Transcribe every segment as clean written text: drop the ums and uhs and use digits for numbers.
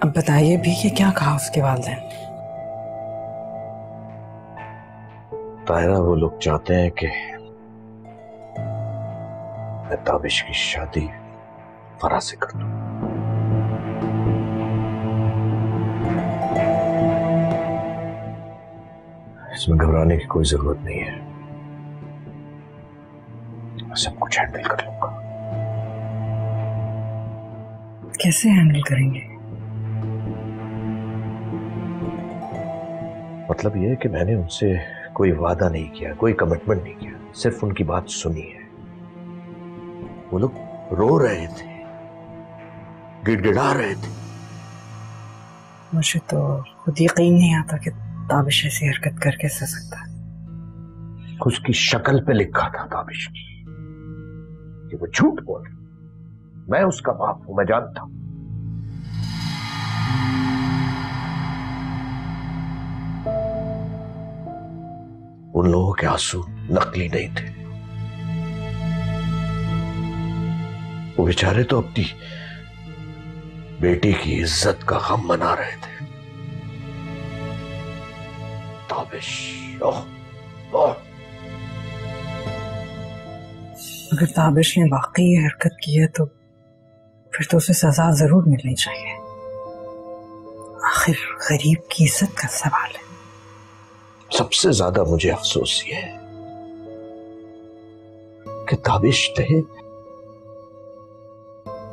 अब बताइए भी कि क्या कहा उसके वालिदैन ने? ताहिरा, वो लोग चाहते हैं कि मैं ताबिश की शादी फराह से कर दूं। इसमें घबराने की कोई जरूरत नहीं है, मैं सब कुछ हैंडल कर लूंगा। कैसे हैंडल करेंगे? मतलब यह है कि मैंने उनसे कोई वादा नहीं किया, कोई कमिटमेंट नहीं किया, सिर्फ उनकी बात सुनी है। वो लोग रो रहे थे, गिड़गिड़ा रहे थे। मुझे तो खुद यकीन नहीं आता कि ताबिश ऐसी हरकत करके सह सकता है। उसकी शक्ल पे लिखा था ताबिश की कि वो झूठ बोल रही। मैं उसका बाप हूं, मैं जानता हूं। उन लोगों के आंसू नकली नहीं थे। वो बेचारे तो अपनी बेटी की इज्जत का गम मना रहे थे। ताबिश, ओह ओह। अगर ताबिश ने वाकई ये हरकत की है तो फिर तो उसे सजा जरूर मिलनी चाहिए। आखिर गरीब की इज्जत का सवाल है। सबसे ज्यादा मुझे अफसोस ये है कि ताबिश ने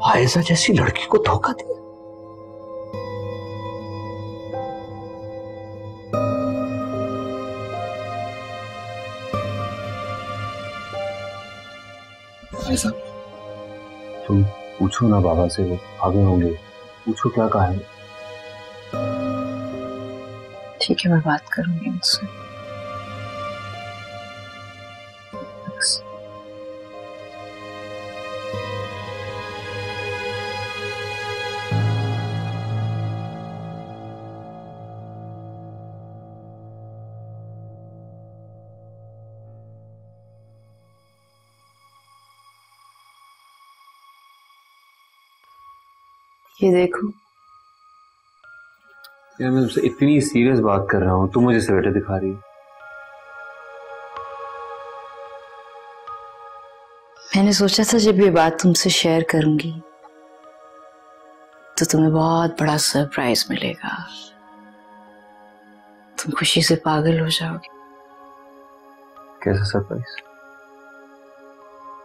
आयजा जैसी लड़की को धोखा दिया। ऐसा तुम पूछो ना बाबा से, वो आगे होंगे। पूछो क्या कहा है। ठीक है, मैं बात करूंगी उनसे। ये देखो यार, मैं तुमसे इतनी सीरियस बात कर रहा हूँ, तुम मुझे स्वेटर दिखा रही हो। मैंने सोचा था जब ये बात तुमसे शेयर करूंगी तो तुम्हें बहुत बड़ा सरप्राइज मिलेगा। तुम खुशी से पागल हो जाओगे। कैसा सरप्राइज?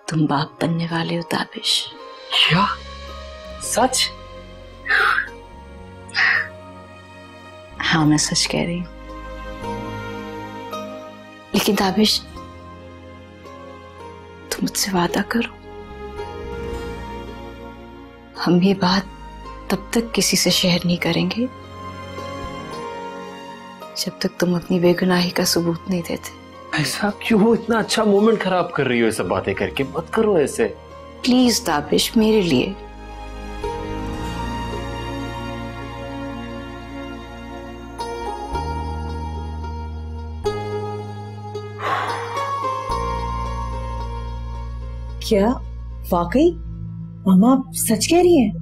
तुम बाप बनने वाले हो ताबिश। क्या? सच? हाँ, मैं सच कह रही हूँ। लेकिन ताबिश, तुम मुझसे वादा करो, हम ये बात तब तक किसी से शेयर नहीं करेंगे जब तक तुम अपनी बेगुनाही का सबूत नहीं देते। ऐसा क्यों? इतना अच्छा मोमेंट खराब कर रही हो ये सब बातें करके। मत करो ऐसे प्लीज ताबिश, मेरे लिए। क्या वाकई मामा आप सच कह रही हैं?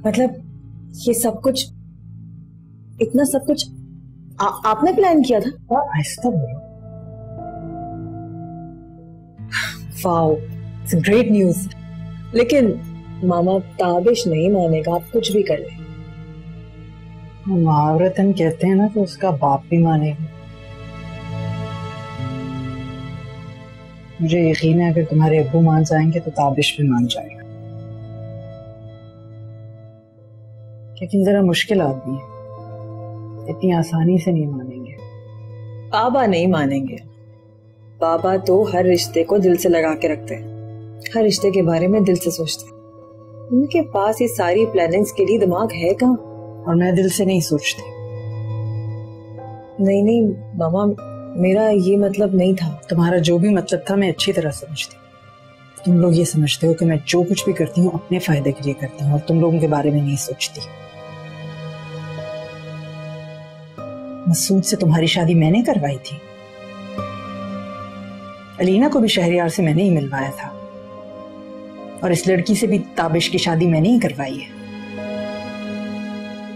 मतलब ये सब कुछ, इतना सब कुछ आपने प्लान किया था? ऐसा बोलो। Wow, it's great news. लेकिन मामा ताबिश नहीं मानेगा, आप कुछ भी कर ले। मुहावरतन कहते हैं ना तो उसका बाप भी मानेगा। मुझे यकीन है अगर तुम्हारे अब्बू मान जाएंगे तो ताबिश भी मान जाएगा। लेकिन जरा मुश्किल आदमी है, इतनी आसानी से नहीं मानेंगे। बाबा नहीं मानेंगे। बाबा तो हर रिश्ते को दिल से लगा के रखते हैं, हर रिश्ते के बारे में दिल से सोचते हैं। उनके पास ये सारी प्लानिंग्स के लिए दिमाग है कहाँ? और मैं दिल से नहीं सोचती। नहीं नहीं मामा, मेरा ये मतलब नहीं था। तुम्हारा जो भी मतलब था मैं अच्छी तरह समझती। तुम लोग ये समझते हो कि मैं जो कुछ भी करती हूँ अपने फायदे के लिए करती हूँ और तुम लोगों के बारे में नहीं सोचती। मसूद से तुम्हारी शादी मैंने करवाई थी। अलीना को भी शहरियार से मैंने ही मिलवाया था। और इस लड़की से भी ताबिश की शादी मैंने ही करवाई है।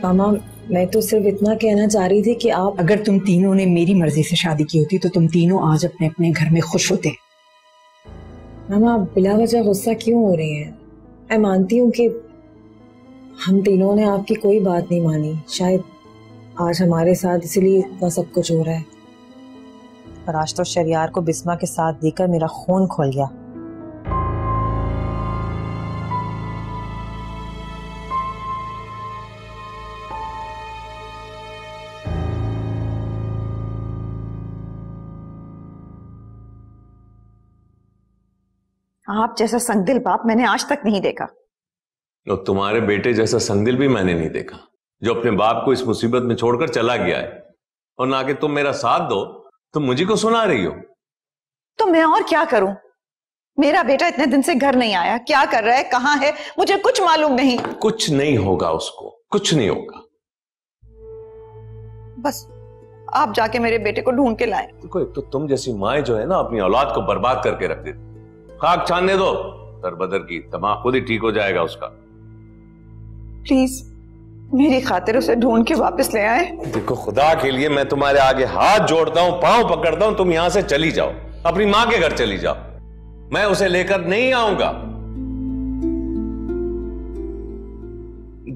मामा, मैं तो सिर्फ इतना कहना चाह रही थी कि आप, अगर तुम तीनों ने मेरी मर्जी से शादी की होती तो तुम तीनों आज अपने अपने घर में खुश होते। मामा, आप बिला वजह गुस्सा क्यों हो रही हैं? मैं मानती हूँ कि हम तीनों ने आपकी कोई बात नहीं मानी, शायद आज हमारे साथ इसलिए इतना सब कुछ हो रहा है, पर आज तो शरियार को बिस्मा के साथ देकर मेरा खून खोल गया। आप जैसा संगदिल बाप मैंने आज तक नहीं देखा। और तुम्हारे बेटे जैसा संगदिल भी मैंने नहीं देखा, जो अपने बाप को इस मुसीबत में छोड़कर चला गया है। और ना कि तुम मेरा साथ दो, तुम मुझे को सुना रही हो। तो मैं और क्या करूं? मेरा बेटा इतने दिन से घर नहीं आया, क्या कर रहा है, कहां है, मुझे कुछ मालूम नहीं। कुछ नहीं होगा उसको, कुछ नहीं होगा। बस आप जाके मेरे बेटे को ढूंढ के लाएं। देखो, एक तो तुम जैसी माए जो है ना, अपनी औलाद को बर्बाद करके रख देती। खाक छानने दो दरबदर की, दिमाग खुद ही ठीक हो जाएगा उसका। प्लीज मेरी खातिर उसे ढूंढ के वापस ले आए। देखो, खुदा के लिए मैं तुम्हारे आगे हाथ जोड़ता हूं, पांव पकड़ता हूं, तुम यहां से चली जाओ, अपनी मां के घर चली जाओ। मैं उसे लेकर नहीं आऊंगा।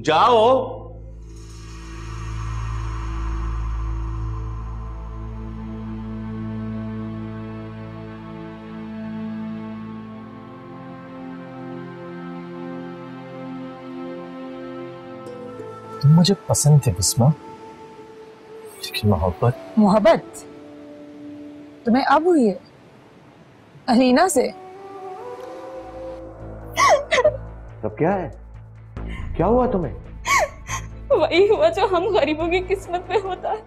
जाओ। तुम मुझे पसंद थे बिस्मा, लेकिन मोहब्बत तुम्हें अब हुई है अलीना से? अब क्या है? क्या हुआ तुम्हें? वही हुआ जो हम गरीबों की किस्मत में होता है।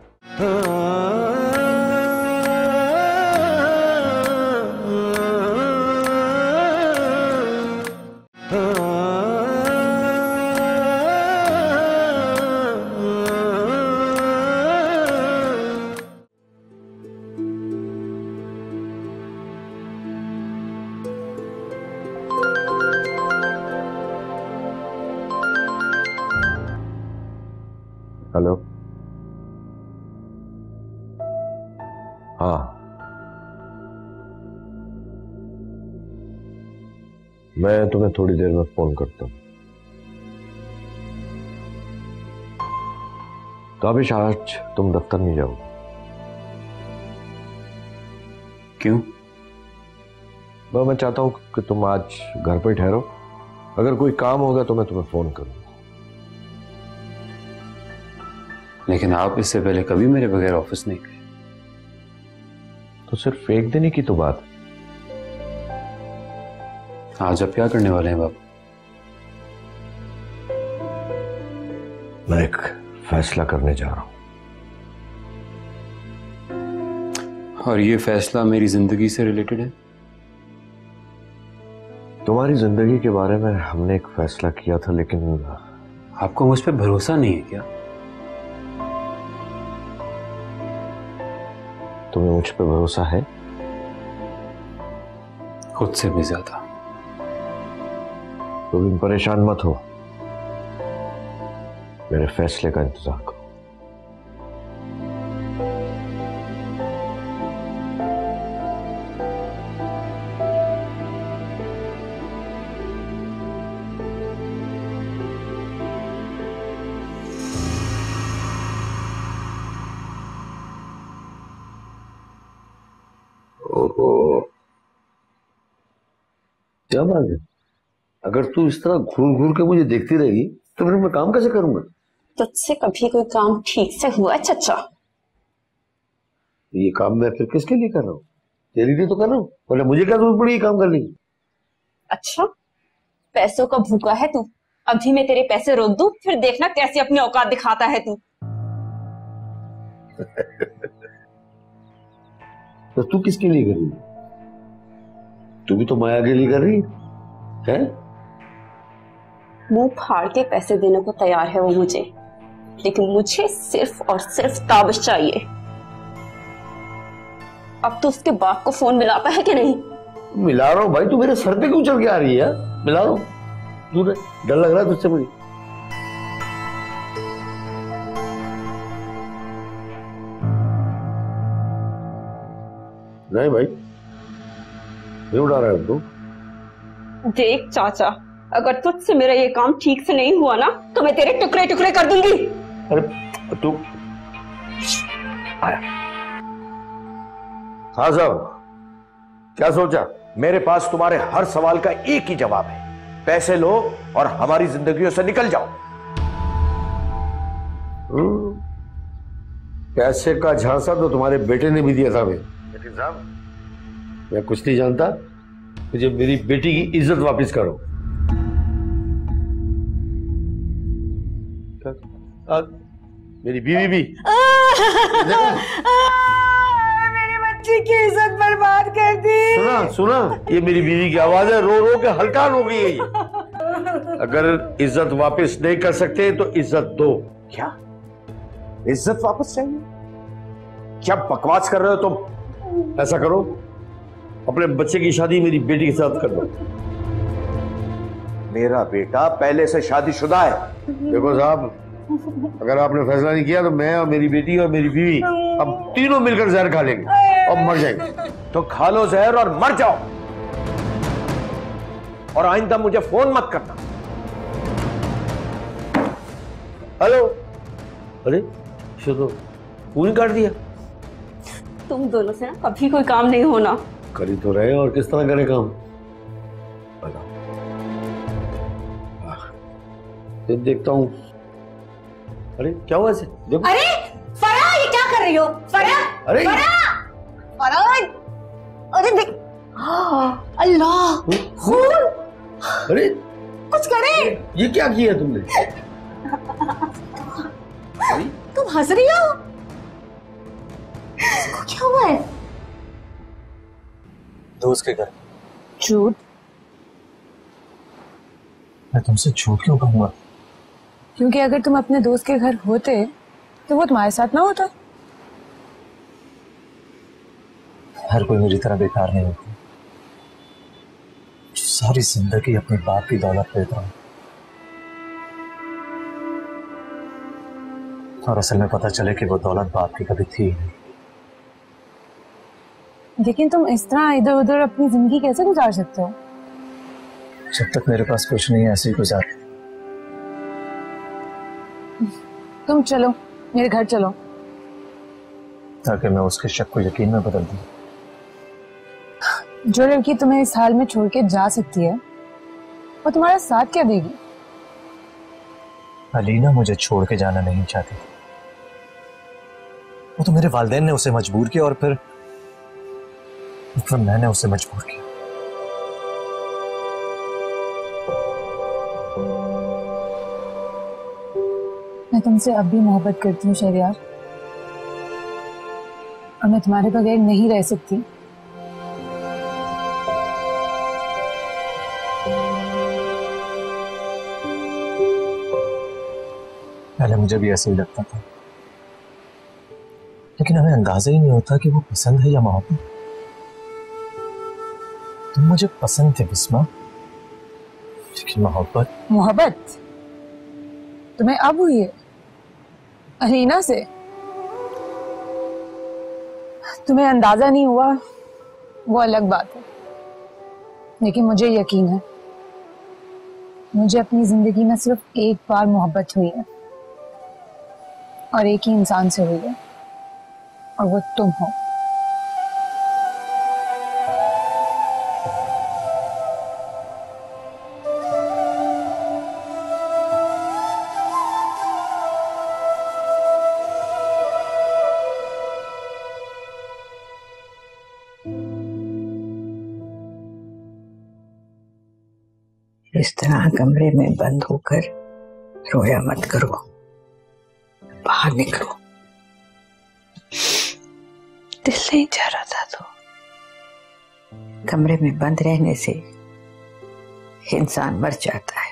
हेलो। हाँ, मैं तुम्हें थोड़ी देर में फोन करता हूं। ताबिश, आज तुम दफ्तर नहीं जाओगे? क्यों? मैं चाहता हूं कि तुम आज घर पर ठहरो। अगर कोई काम होगा तो मैं तुम्हें फोन करूंगा। लेकिन आप इससे पहले कभी मेरे बगैर ऑफिस नहीं गए। तो सिर्फ एक दिन ही की तो बात। आज आप क्या करने वाले हैं बाबू? मैं एक फैसला करने जा रहा हूं। और ये फैसला मेरी जिंदगी से रिलेटेड है? तुम्हारी जिंदगी के बारे में हमने एक फैसला किया था, लेकिन आपको मुझ पर भरोसा नहीं है क्या? तुम्हें मुझ पर भरोसा है? खुद से भी ज्यादा। तुम परेशान मत हो, मेरे फैसले का इंतजार करो। क्या बात है? अगर तू इस तरह घूर घूर के मुझे देखती रहेगी तो फिर मैं काम कैसे करूंगा? तुझसे कभी कोई काम ठीक से हुआ चचा? ये काम मैं फिर किसके लिए कर रहा हूँ? तेरे लिए तो कर रहा हूँ, वरना मुझे क्या जरूरत पड़ी ये काम करने की? अच्छा, पैसों का भूखा है तू? अभी मैं तेरे पैसे रोक दूं, फिर देखना कैसे अपनी औकात दिखाता है तू। तो तू किसके लिए कर रही है? तू भी तो माया के लिए कर रही है? मुंह फाड़ के पैसे देने को तैयार है वो मुझे, लेकिन मुझे सिर्फ और सिर्फ ताबिश चाहिए। अब तो उसके बाप को फोन मिलाता है कि नहीं? मिला रहा हूं भाई, तू मेरे सर पे क्यों चढ़ के आ रही है? मिला लो, दूर है, डर लग रहा है तुझसे मुझे। नहीं भाई, नहीं उड़ा रहा है तू। देख चाचा, अगर तुझसे मेरा ये काम ठीक से नहीं हुआ ना तो मैं तेरे टुकड़े टुकड़े कर दूंगी। अरे तू आया। हाँ साहब, क्या सोचा? मेरे पास तुम्हारे हर सवाल का एक ही जवाब है, पैसे लो और हमारी जिंदगियों से निकल जाओ। पैसे का झांसा तो तुम्हारे बेटे ने भी दिया था भाई। लेकिन साहब, मैं कुछ नहीं जानता, मुझे मेरी बेटी की इज्जत वापस करो। मेरी बीवी भी मेरी बच्ची की इज्जत बर्बाद कर दी। सुना सुना, ये मेरी बीवी की आवाज है, रो रो के हलकान हो गई है ये। अगर इज्जत वापस नहीं कर सकते तो इज्जत दो। क्या इज्जत वापस चाहिए? क्या बकवास कर रहे हो तुम? ऐसा करो, अपने बच्चे की शादी मेरी बेटी के साथ कर दो। मेरा बेटा पहले से शादीशुदा है। देखो साहब, अगर आपने फैसला नहीं किया तो मैं और मेरी बेटी और मेरी बीवी अब तीनों मिलकर जहर खा लेंगे और मर जाएंगे। तो खा लो जहर और मर जाओ, और आइंदा मुझे फोन मत करना। हेलो। अरे तो फोन काट दिया। तुम दोनों से ना कभी कोई काम नहीं होना। करी तो रहे, और किस तरह करे काम? फिर देखता हूँ। अरे क्या हुआ इसे? देखो। अरे फराह, ये क्या कर रही हो फराह? अरे फराह, अरे देख, अल्लाह, खून। अरे कुछ करे। ये क्या किया तुमने? तुम हंस रही हो? क्या हुआ है? दोस्त के घर। झूठ? मैं तुमसे झूठ क्यों कहूंगा? क्योंकि अगर तुम अपने दोस्त के घर होते तो वो तुम्हारे साथ ना होता। हर कोई मेरी तरह बेकार नहीं होता। सारी जिंदगी अपने बाप की दौलत देता हूं, और असल में पता चले कि वो दौलत बाप की कभी थी नहीं। लेकिन तुम इस तरह इधर उधर अपनी जिंदगी कैसे गुजार सकते हो? जब तक मेरे पास कुछ नहीं है ऐसे ही गुजार। तुम चलो, मेरे घर चलो, ताकि मैं उसके शक को यकीन में बदल दूं। जो लड़की तुम्हें इस हाल में छोड़ के जा सकती है वो तुम्हारा साथ क्या देगी? अलीना मुझे छोड़ के जाना नहीं चाहती। वो तो मेरे वालिदैन ने उसे मजबूर किया, और फिर मैंने उसे मजबूर किया। मैं तुमसे अब भी मोहब्बत करती हूँ शहरयार, और मैं तुम्हारे बगैर नहीं रह सकती। पहले मुझे भी ऐसे ही लगता था, लेकिन हमें अंदाजा ही नहीं होता कि वो पसंद है या मोहब्बत। तुम मुझे पसंद थे बिस्मा, लेकिन मोहब्बत तुम्हें अब हुई है अलीना से। तुम्हें अंदाजा नहीं हुआ वो अलग बात है, लेकिन मुझे यकीन है मुझे अपनी जिंदगी में सिर्फ एक बार मोहब्बत हुई है, और एक ही इंसान से हुई है, और वो तुम हो। इस तरह कमरे में बंद होकर रोया मत करो, बाहर निकलो। दिल नहीं चाह रहा था तो कमरे में बंद रहने से इंसान मर जाता है।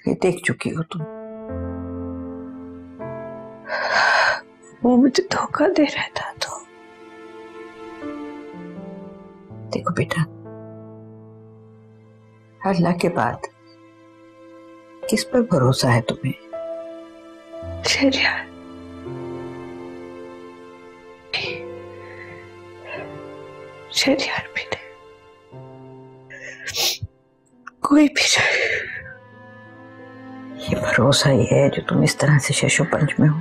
ये देख चुकी हो तुम। वो मुझे धोखा दे रहा था तो देखो बेटा, अल्लाह के बाद किस पर भरोसा है तुम्हें? शहरयार, शहरयार बेटे, कोई भी जाए, ये भरोसा ही है जो तुम इस तरह से शशो पंच में हो।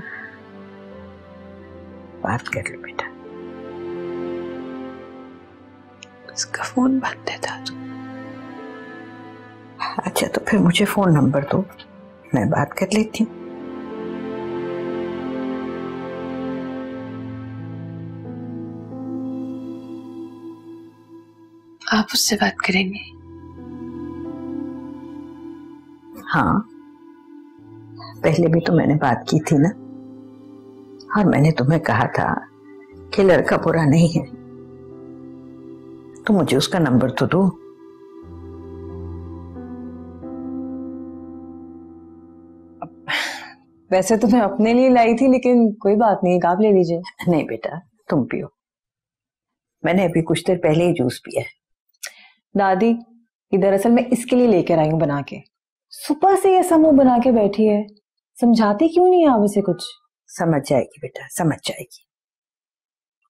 बात कर लो बेटा। उसका फोन बंद है दादू। अच्छा तो फिर मुझे फोन नंबर दो, मैं बात कर लेती हूँ। आप उससे बात करेंगे? हाँ, पहले भी तो मैंने बात की थी ना, और मैंने तुम्हें कहा था कि लड़का बुरा नहीं है, तो मुझे उसका नंबर तो दो। वैसे तो मैं अपने लिए लाई थी, लेकिन कोई बात नहीं, आप ले लीजिए। नहीं बेटा, तुम पियो, मैंने अभी कुछ देर पहले ही जूस पिया है। दादी, ये दरअसल मैं इसके लिए लेकर आई हूँ बना के। सुबह से ये समूह बना के बैठी है, समझाती क्यों नहीं आप उसे कुछ? समझ जाएगी बेटा, समझ जाएगी।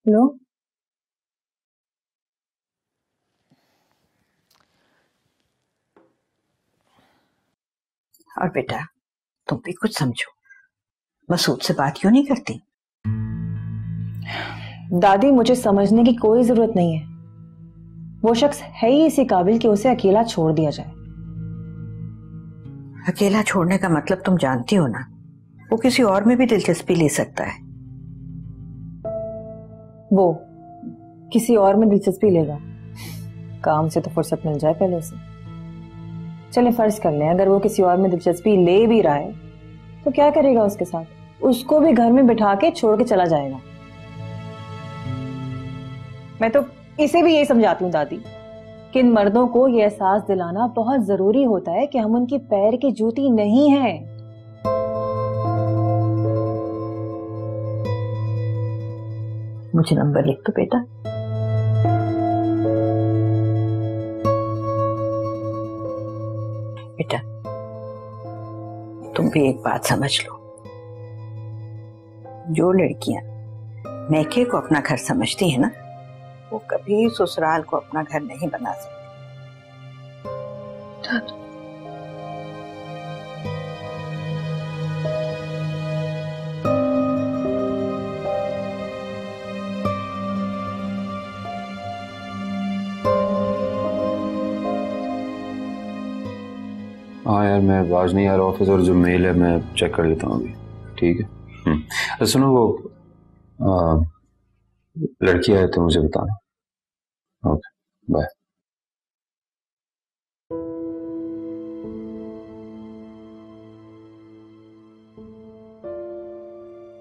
लो। और बेटा तुम भी कुछ समझो, मसूद से बात क्यों नहीं करती? दादी, मुझे समझने की कोई जरूरत नहीं है। वो शख्स है ही इसी काबिल कि उसे अकेला छोड़ दिया जाए। अकेला छोड़ने का मतलब तुम जानती हो ना, वो किसी और में भी दिलचस्पी ले सकता है। वो किसी और में दिलचस्पी लेगा? काम से तो फुर्सत मिल जाए पहले से। चले फर्ज कर लें, अगर वो किसी और में दिलचस्पी ले भी रहा है तो क्या करेगा उसके साथ? उसको भी घर में बिठा के छोड़ के चला जाएगा। मैं तो इसे भी यही समझाती हूँ दादी कि इन मर्दों को ये एहसास दिलाना बहुत जरूरी होता है कि हम उनकी पैर की जूती नहीं है। मुझे नंबर लिख दो बेटा। बेटा तुम भी एक बात समझ लो, जो लड़कियां मैके को अपना घर समझती है ना, वो कभी ससुराल को अपना घर नहीं बना सकती। हाँ यार, मैं आज नहीं आ रहा ऑफिस, और जो मेल है मैं चेक कर लेता हूँ अभी। ठीक है। तो सुनो, वो लड़की आए तो मुझे बताना। Okay, bye.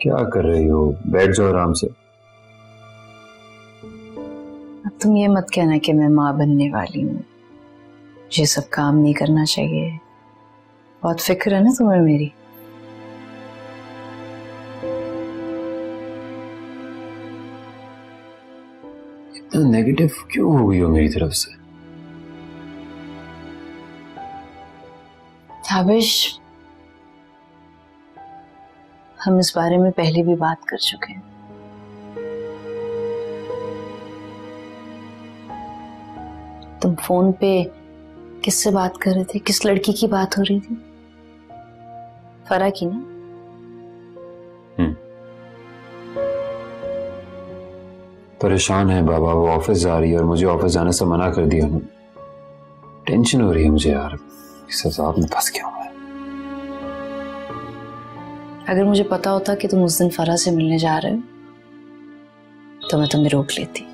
क्या कर रही हो? बैठ जाओ आराम से। अब तुम ये मत कहना कि मैं माँ बनने वाली हूँ, ये सब काम नहीं करना चाहिए। बहुत फिक्र है ना तुम्हें मेरी। इतना नेगेटिव क्यों हो गई हो मेरी तरफ से? ताबिश, हम इस बारे में पहले भी बात कर चुके हैं। तुम फोन पे किससे बात कर रहे थे? किस लड़की की बात हो रही थी? फरा की ना? परेशान है बाबा, वो ऑफिस जा रही है और मुझे ऑफिस जाने से मना कर दिया उन्होंने। टेंशन हो रही है मुझे यार, इस अजाब में फंस गया हूं मैं। अगर मुझे पता होता कि तुम उस दिन फरा से मिलने जा रहे हो तो मैं तुम्हें रोक लेती।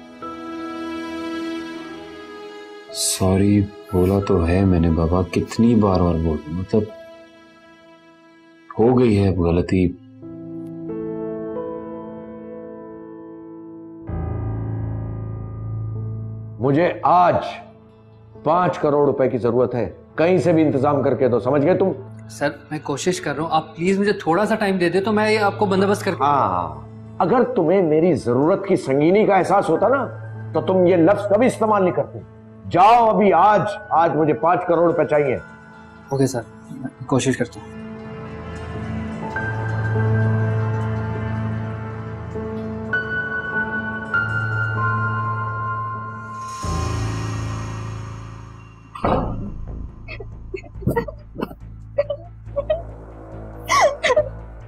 सॉरी बोला तो है मैंने बाबा, कितनी बार और बोलूं, मतलब हो गई है गलती। मुझे आज 5 करोड़ रुपए की जरूरत है, कहीं से भी इंतजाम करके दो, समझ गए तुम? सर मैं कोशिश कर रहा हूँ, आप प्लीज मुझे थोड़ा सा टाइम दे दे तो मैं ये आपको बंदोबस्त करके। हाँ, अगर तुम्हें मेरी जरूरत की संगीनी का एहसास होता ना तो तुम ये लफ्ज कभी इस्तेमाल नहीं करते। जाओ अभी, आज मुझे 5 करोड़ रुपए चाहिए। ओके सर, कोशिश करता हूँ।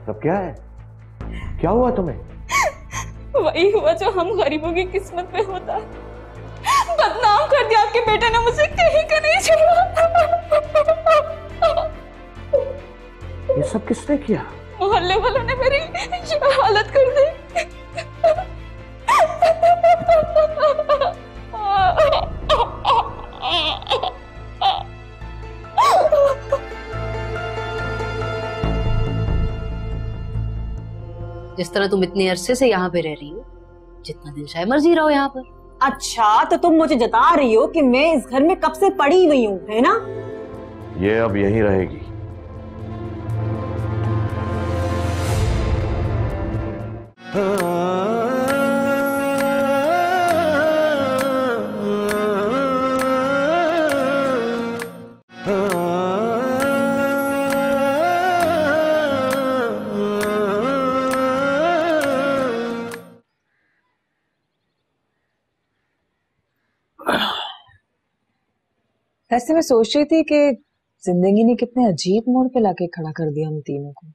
तब क्या है, क्या हुआ तुम्हें? वही हुआ जो हम गरीबों की किस्मत में होता है। बदनाम कर दिया आपके बेटे ने, मुझे कहीं का नहीं छोड़ा। ये सब किसने किया? मोहल्ले वालों ने मेरी ये हालत कर दी। जिस तरह तुम इतने अरसे से यहाँ पे रह रही हो, जितना दिन चाहे मर्जी रहो यहाँ पर। अच्छा, तो तुम मुझे जता रही हो कि मैं इस घर में कब से पड़ी हुई हूँ, है ना? ये अब यहीं रहेगी। ऐसे मैं सोच रही थी कि जिंदगी ने कितने अजीब मोड़ पे लाके खड़ा कर दिया हम तीनों को।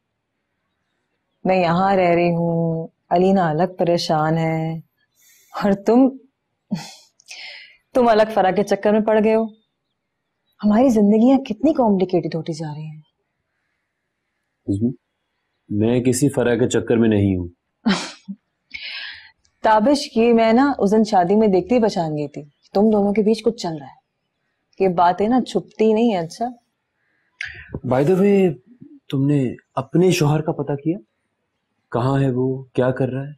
मैं यहाँ रह रही हूँ, अलीना अलग परेशान है, और तुम अलग फरा के चक्कर में पड़ गए हो। हमारी जिंदगियां कितनी कॉम्प्लिकेटेड होती जा रही हैं। मैं किसी फरा के चक्कर में नहीं हूँ। ताबिश की मैं ना उस दिन शादी में देखती ही पहचान गई थी, तुम दोनों के बीच कुछ चल रहा है। ये बातें ना छुपती नहीं है। अच्छा, बाय द वे, तुमने अपने शौहर का पता किया? कहाँ है वो, क्या कर रहा है?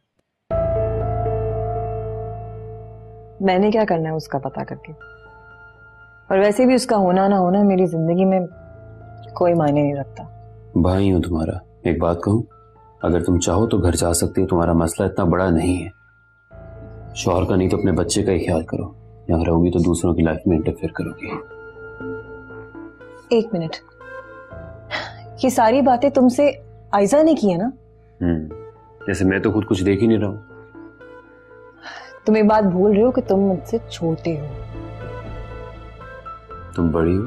मैंने क्या करना है उसका पता करके? और वैसे भी उसका होना ना होना मेरी जिंदगी में कोई मायने नहीं रखता। भाई हूं तुम्हारा, एक बात कहूं, अगर तुम चाहो तो घर जा सकती हो, तुम्हारा मसला इतना बड़ा नहीं है। शौहर का नहीं तो अपने बच्चे का ही ख्याल करो। यहाँ रहोगी तो दूसरों की लाइफ में इंटरफेयर करोगी। 1 मिनट, ये सारी बातें तुमसे आयजा ने की है ना? जैसे मैं तो खुद कुछ देख ही नहीं रहा हूँ। तुम एक बात भूल रहे हो कि तुम मुझसे छोटे हो। तुम बड़ी हो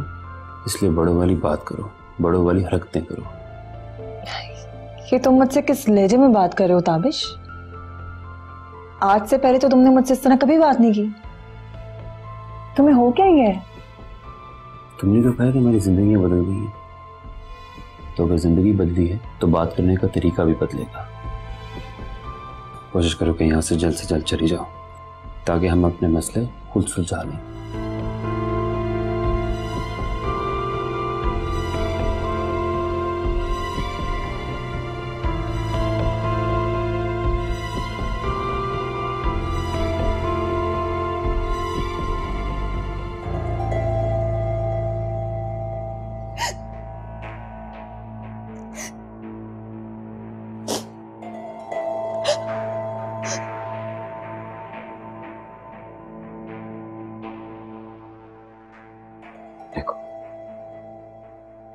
इसलिए बड़ों वाली बात करो, बड़ों वाली हरकतें करो। ये तुम मुझसे किस लहजे में बात कर रहे हो ताबिश? आज से पहले तो तुमने मुझसे इस तरह कभी बात नहीं की। तुम्हें हो क्या ये? तुमने तो कहा कि मेरी जिंदगी बदल गई है, तो अगर जिंदगी बदली है तो बात करने का तरीका भी बदलेगा। कोशिश करो कि यहाँ से जल्द चली जाओ, ताकि हम अपने मसले खुद सुलझा लें।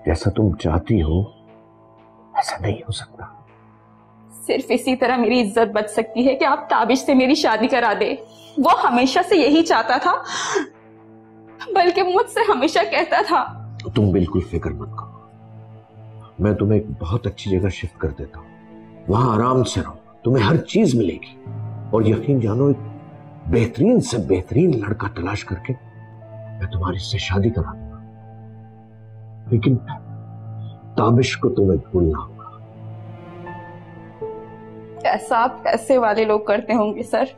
जैसा तुम चाहती हो ऐसा नहीं हो सकता। सिर्फ इसी तरह मेरी इज्जत बच सकती है कि आप ताबिश से मेरी शादी करा दे। वो हमेशा से यही चाहता था, बल्कि मुझसे हमेशा कहता था। तो तुम बिल्कुल फिक्र मत करो, मैं तुम्हें एक बहुत अच्छी जगह शिफ्ट कर देता हूँ। वहां आराम से रहो, तुम्हें हर चीज मिलेगी। और यकीन जानो, एक बेहतरीन से बेहतरीन लड़का तलाश करके मैं तुम्हारी से शादी करा दूंगा। लेकिन ताबिश को तुम्हें भूलना होगा। ऐसा आप पैसे वाले लोग करते होंगे सर।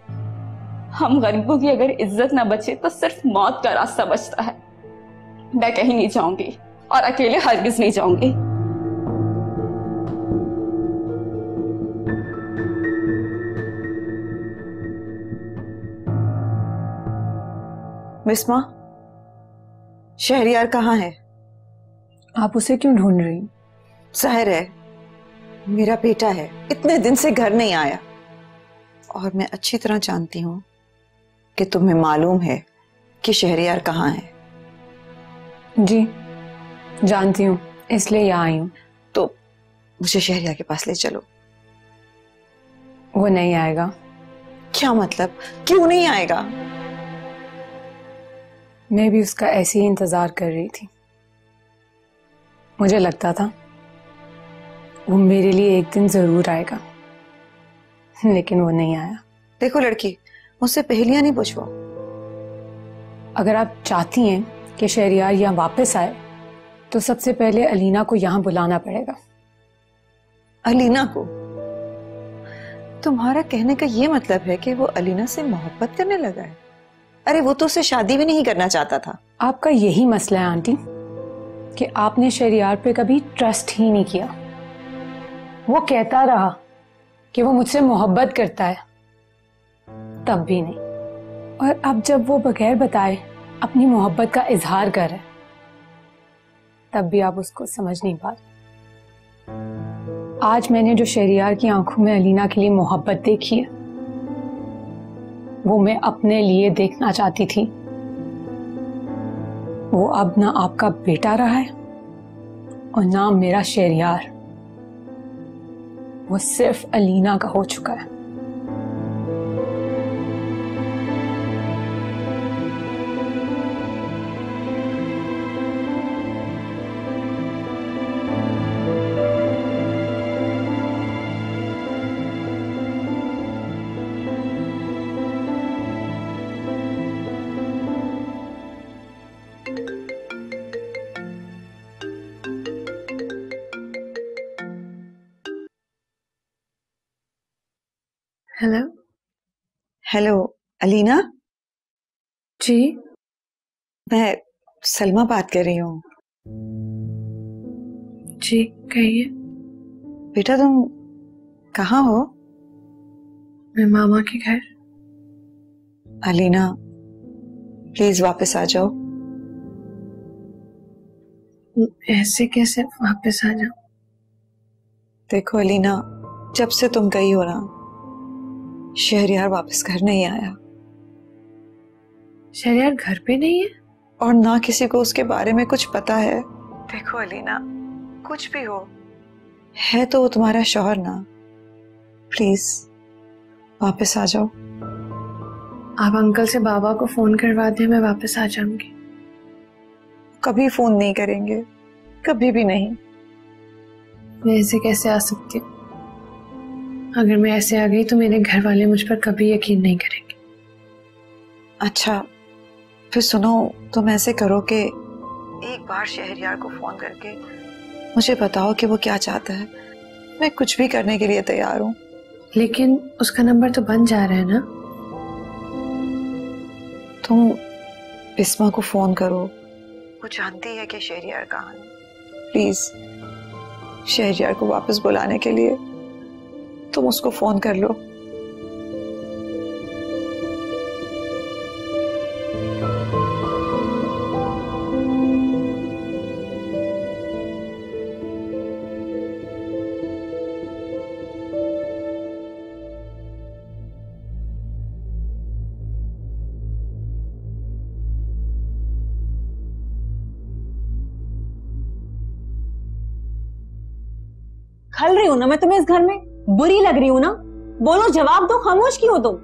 हम गरीबों की अगर इज्जत ना बचे तो सिर्फ मौत का रास्ता बचता है। मैं कहीं नहीं जाऊंगी और अकेले हरगिज नहीं जाऊंगी। मिस्मा, शहरियार कहाँ है? आप उसे क्यों ढूंढ रही? जाहिर है मेरा बेटा है, इतने दिन से घर नहीं आया। और मैं अच्छी तरह जानती हूँ कि तुम्हें मालूम है कि शहरयार कहाँ है? जी जानती हूँ, इसलिए यहाँ आई हूँ। तो मुझे शहरयार के पास ले चलो। वो नहीं आएगा। क्या मतलब? क्यों नहीं आएगा? मैं भी उसका ऐसे ही इंतजार कर रही थी। मुझे लगता था वो मेरे लिए एक दिन जरूर आएगा, लेकिन वो नहीं आया। देखो लड़की, मुझसे पहेलियां नहीं पूछो। अगर आप चाहती हैं कि शहरयार यहाँ वापस आए तो सबसे पहले अलीना को यहाँ बुलाना पड़ेगा। अलीना को? तुम्हारा कहने का ये मतलब है कि वो अलीना से मोहब्बत करने लगा है? अरे वो तो उससे शादी भी नहीं करना चाहता था। आपका यही मसला है आंटी कि आपने शहरयार पे कभी ट्रस्ट ही नहीं किया। वो कहता रहा कि वो मुझसे मोहब्बत करता है, तब भी नहीं। और अब जब वो बगैर बताए अपनी मोहब्बत का इजहार कर रहा है, तब भी आप उसको समझ नहीं पा रहे। आज मैंने जो शहरयार की आंखों में अलीना के लिए मोहब्बत देखी है, वो मैं अपने लिए देखना चाहती थी। वो अब ना आपका बेटा रहा है और ना मेरा शहरयार। वो सिर्फ अलीना का हो चुका है। हेलो। हेलो अलीना। जी मैं सलमा बात कर रही हूँ। जी कहिए। बेटा तुम कहाँ हो? मैं मामा के घर। अलीना प्लीज वापस आ जाओ। ऐसे कैसे वापस आ जाओ? देखो अलीना, जब से तुम गई हो ना, शहरयार वापस घर नहीं आया। शहरयार घर पे नहीं है? और ना किसी को उसके बारे में कुछ पता है। देखो अलीना, कुछ भी हो, है तो वो तुम्हारा शौहर ना। प्लीज वापस आ जाओ। आप अंकल से बाबा को फोन करवा दें, मैं वापस आ जाऊंगी। कभी फोन नहीं करेंगे, कभी भी नहीं। मैं ऐसे कैसे आ सकती हूँ? अगर मैं ऐसे आ गई तो मेरे घर वाले मुझ पर कभी यकीन नहीं करेंगे। अच्छा फिर सुनो, तुम ऐसे करो कि एक बार शहरयार को फोन करके मुझे बताओ कि वो क्या चाहता है। मैं कुछ भी करने के लिए तैयार हूँ। लेकिन उसका नंबर तो बन जा रहा है ना। तुम बिस्मा को फोन करो, वो जानती है कि शहरयार कहाँ है। प्लीज शहरयार को वापस बुलाने के लिए तुम उसको फोन कर लो। खल रही हूं ना मैं तुम्हें इस घर में? बुरी लग रही हूं ना? बोलो, जवाब दो। खामोश क्यों हो तुम?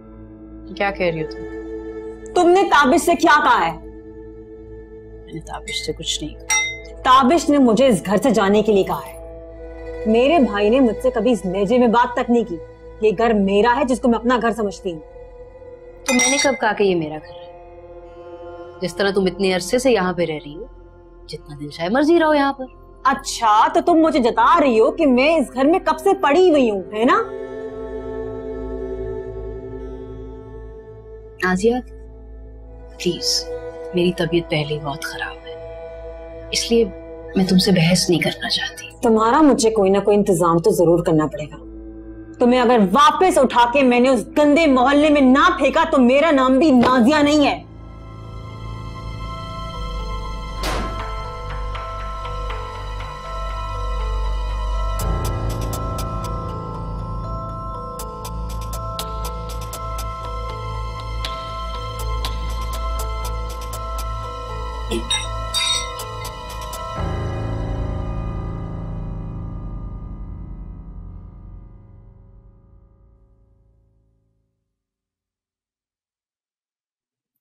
क्या कह रही हो तुम? तुमने ताबिश से क्या कहा है? मैंने ताबिश से कुछ नहीं कहा। ताबिश ने मुझे इस घर से जाने के लिए कहा है। मेरे भाई ने मुझसे कभी इस लहजे में बात तक नहीं की। ये घर मेरा है जिसको मैं अपना घर समझती हूँ। तो मैंने कब कहा कि ये मेरा घर है? जिस तरह तुम इतने अरसे से यहाँ पे रह रही हो, जितना दिन चाहे मर्जी रहो यहाँ पर। अच्छा तो तुम मुझे जता रही हो कि मैं इस घर में कब से पड़ी हुई हूँ, है ना? आजिया प्लीज, मेरी तबीयत पहले ही बहुत खराब है, इसलिए मैं तुमसे बहस नहीं करना चाहती। तुम्हारा मुझे कोई ना कोई इंतजाम तो जरूर करना पड़ेगा। तुम्हें अगर वापस उठा के मैंने उस गंदे मोहल्ले में ना फेंका तो मेरा नाम भी नाजिया नहीं है।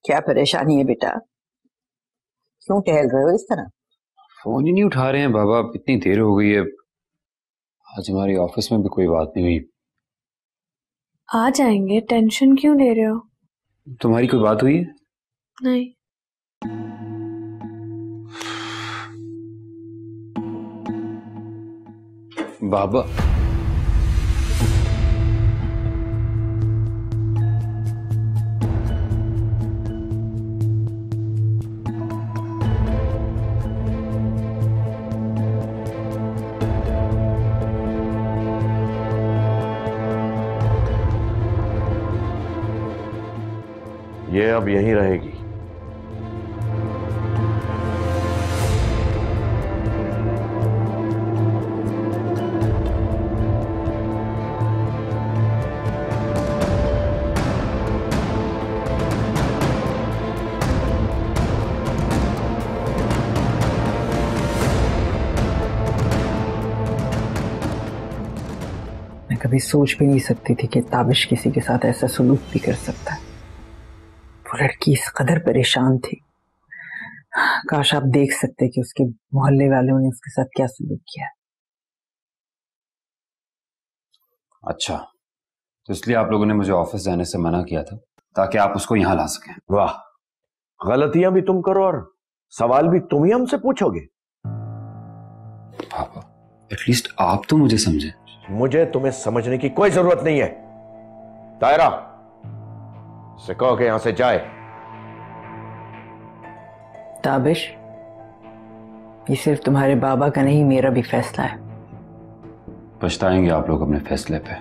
क्या परेशानी है बेटा? क्यों टहल रहे हो इस तरह? फोन ही नहीं उठा रहे हैं बाबा, इतनी देर हो गई है। आज हमारी ऑफिस में भी कोई बात नहीं हुई। आ जाएंगे, टेंशन क्यों ले रहे हो? तुम्हारी कोई बात हुई है? नहीं। बाबा ये अब यहीं रहेगी। मैं कभी सोच भी नहीं सकती थी कि ताबिश किसी के साथ ऐसा सलूक भी कर सकता है। वो लड़की इस कदर परेशान थी, काश आप देख सकते कि उसके मोहल्ले वालों ने उसके साथ क्या सलूक किया। अच्छा, तो इसलिए आप लोगों ने मुझे ऑफिस जाने से मना किया था ताकि आप उसको यहाँ ला सकें। वाह, गलतियां भी तुम करो और सवाल भी तुम ही हमसे पूछोगे। पापा, एटलीस्ट आप तो मुझे समझे। मुझे तुम्हें समझने की कोई जरूरत नहीं है। तायरा, इसे कहो कि यहां से जाए। ताबिश, ये सिर्फ तुम्हारे बाबा का नहीं, मेरा भी फैसला है। पछताएंगे आप लोग अपने फैसले पे।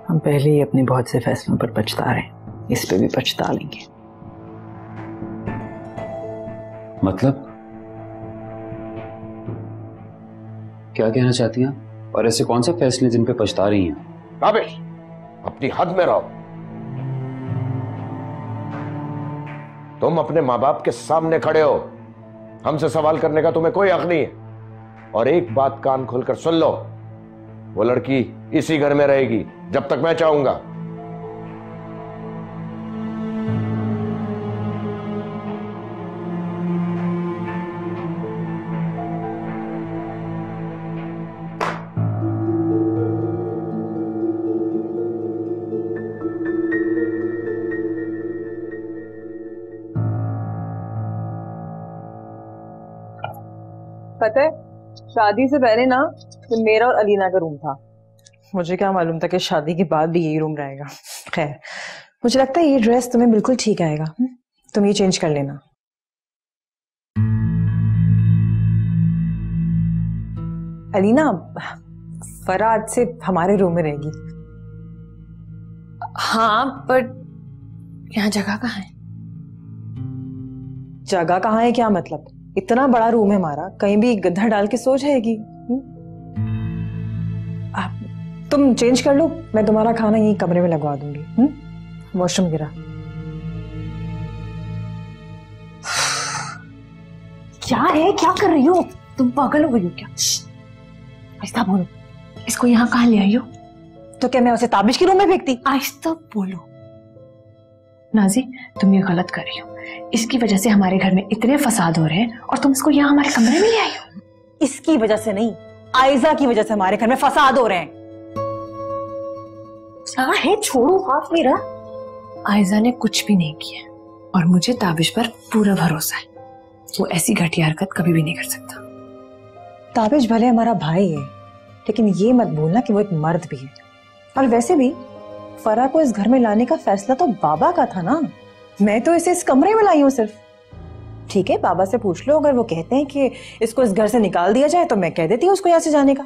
हम पहले ही अपने बहुत से फैसलों पर पछता रहे हैं, इस पे भी पछता लेंगे। मतलब क्या कहना चाहती हैं? और ऐसे कौन से फैसले जिन पे पछता रही हैं? ताबिश, अपनी हद में रहो। तुम अपने माँ बाप के सामने खड़े हो, हमसे सवाल करने का तुम्हें कोई हक नहीं है। और एक बात कान खोलकर सुन लो, वो लड़की इसी घर में रहेगी जब तक मैं चाहूंगा। पता है, शादी से पहले ना तो मेरा और अलीना का रूम था। मुझे क्या मालूम था कि शादी के बाद भी यही रूम रहेगा। खैर, मुझे लगता है ये ड्रेस तुम्हें बिल्कुल ठीक आएगा। तुम ये चेंज कर लेना। अलीना, फरा आज से हमारे रूम में रहेगी। हाँ, पर यहाँ जगह कहाँ है? जगह कहाँ है क्या मतलब? इतना बड़ा रूम है हमारा, कहीं भी गद्दा डाल के सो जाएगी। तुम चेंज कर लो, मैं तुम्हारा खाना यही कमरे में लगवा दूंगी। वॉशरूम गिरा। क्या है, क्या कर रही हो तुम? पागल हो गई हो क्या? आहिस्ता बोलो, इसको यहाँ कहाँ ले आई हो? तो क्या मैं उसे ताबिश के रूम में फेंकती? आहिस्ता बोलो। नाजी, तुम ये गलत कर रही हो। इसकी वजह से हमारे घर में इतने फसाद हो रहे हैं और तुम इसको यहाँ हमारे कमरे में ले आई हो। इसकी वजह से नहीं, आयजा की वजह से हमारे घर में फसाद हो रहे हैं। क्या है? छोड़ो हाथ मेरा। आयजा ने कुछ भी नहीं किया और मुझे ताबिश पर पूरा भरोसा है। वो ऐसी घटिया हरकत कभी भी नहीं कर सकता। ताबिश भले हमारा भाई है, लेकिन ये मत भूलना कि वो एक मर्द भी है। और वैसे भी फरा को इस घर में लाने का फैसला तो बाबा का था ना। मैं तो इसे इस कमरे में लाई हूं सिर्फ। ठीक है, बाबा से पूछ लो, अगर वो कहते हैं कि इसको इस घर से निकाल दिया जाए तो मैं कह देती हूँ उसको यहाँ से जाने का।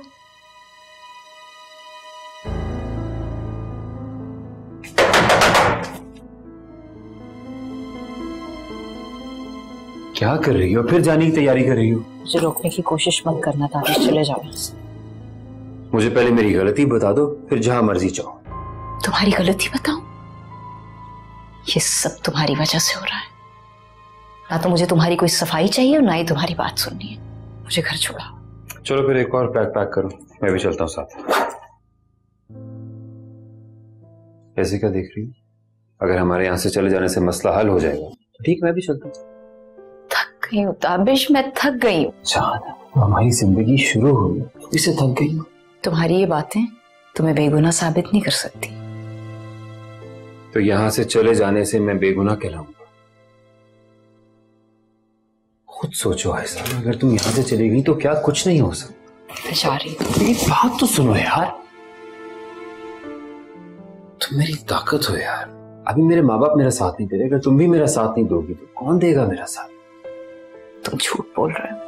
क्या कर रही हो? फिर जाने की तैयारी कर रही हो? मुझे रोकने की कोशिश मत करना, ताबिश चले जाओ। मुझे पहले मेरी गलती बता दो, फिर जहां मर्जी जाओ। तुम्हारी गलती बताऊं? ये सब तुम्हारी वजह से हो रहा है। ना तो मुझे तुम्हारी कोई सफाई चाहिए और ना ही तुम्हारी बात सुननी है। मुझे घर छोड़ाओ। चलो फिर एक और पैक करो, मैं भी चलता हूँ साथ। ऐसे क्या देख रही हो? अगर हमारे यहाँ से चले जाने से मसला हल हो जाएगा ठीक, मैं भी चलता हूँ। थक गई हूँ ताबिश, मैं थक गई हूँ। जान, हमारी जिंदगी शुरू हुई, इससे थक गई हूँ। तुम्हारी ये बातें तुम्हें बेगुनाह साबित नहीं कर सकती। तो यहाँ से चले जाने से मैं बेगुनाह कहलाऊंगा? खुद सोचो आयशा, अगर तुम यहाँ से चली गई तो क्या कुछ नहीं हो सकता? जा रही हूँ। एक बात तो सुनो यार, तुम मेरी ताकत हो यार। अभी मेरे माँ बाप मेरा साथ नहीं दे रहे, अगर तुम भी मेरा साथ नहीं दोगी तो कौन देगा मेरा साथ? तुम झूठ बोल रहे हो।